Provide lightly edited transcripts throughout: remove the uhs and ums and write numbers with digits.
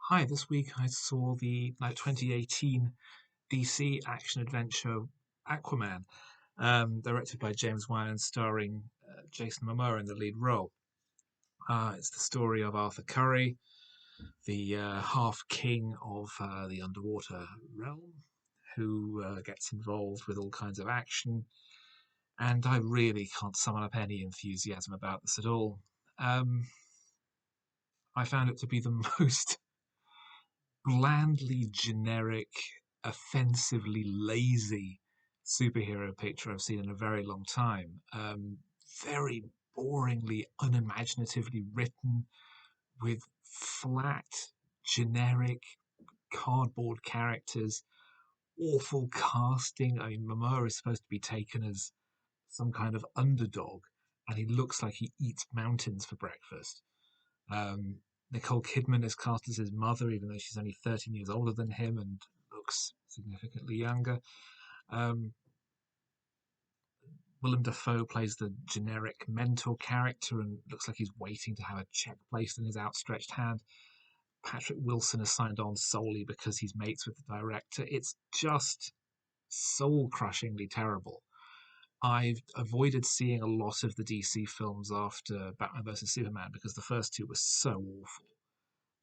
Hi, this week I saw the 2018 DC action adventure Aquaman, directed by James Wan and starring Jason Momoa in the lead role. It's the story of Arthur Curry, the half king of the underwater realm, who gets involved with all kinds of action. And I really can't summon up any enthusiasm about this at all. Um, I found it to be the most blandly generic, offensively lazy superhero picture I've seen in a very long time. Very boringly, unimaginatively written, with flat, generic, cardboard characters, awful casting. I mean, Momoa is supposed to be taken as some kind of underdog, and he looks like he eats mountains for breakfast. Um, Nicole Kidman is cast as his mother, even though she's only 13 years older than him and looks significantly younger. Um, Willem Dafoe plays the generic mentor character and looks like he's waiting to have a check placed in his outstretched hand. Patrick Wilson is signed on solely because he's mates with the director. It's just soul crushingly terrible. I've avoided seeing a lot of the DC films after Batman vs Superman because the first two were so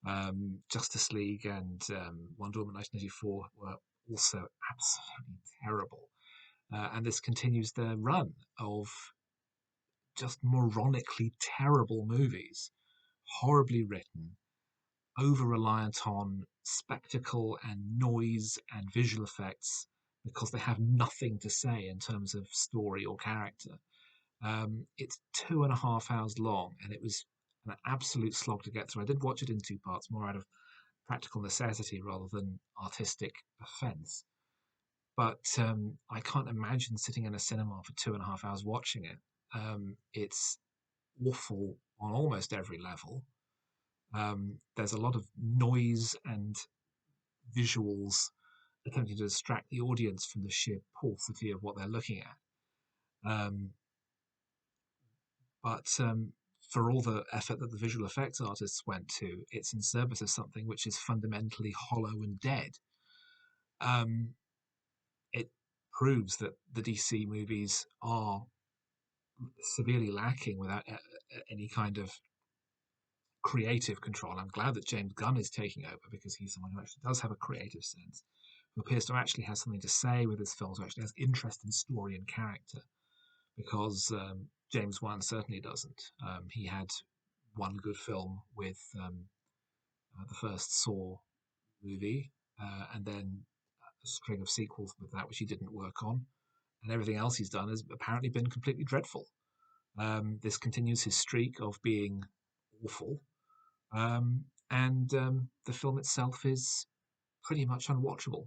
awful. Justice League and Wonder Woman 1984 were also absolutely terrible. And this continues their run of just moronically terrible movies, horribly written, over reliant on spectacle and noise and visual effects because they have nothing to say in terms of story or character. It's 2.5 hours long, and it was an absolute slog to get through. I did watch it in two parts, more out of practical necessity rather than artistic offense. But I can't imagine sitting in a cinema for 2.5 hours watching it. It's awful on almost every level. There's a lot of noise and visuals attempting to distract the audience from the sheer paucity of what they're looking at. Um, but for all the effort that the visual effects artists went to, it's in service of something which is fundamentally hollow and dead. Um, it proves that the DC movies are severely lacking without any kind of creative control. I'm glad that James Gunn is taking over because he's someone who actually does have a creative sense, who appears to actually have something to say with his films, who actually has interest in story and character. Because James Wan certainly doesn't. He had one good film with the first Saw movie, and then a string of sequels with that, which he didn't work on. And everything else he's done has apparently been completely dreadful. This continues his streak of being awful, and the film itself is pretty much unwatchable.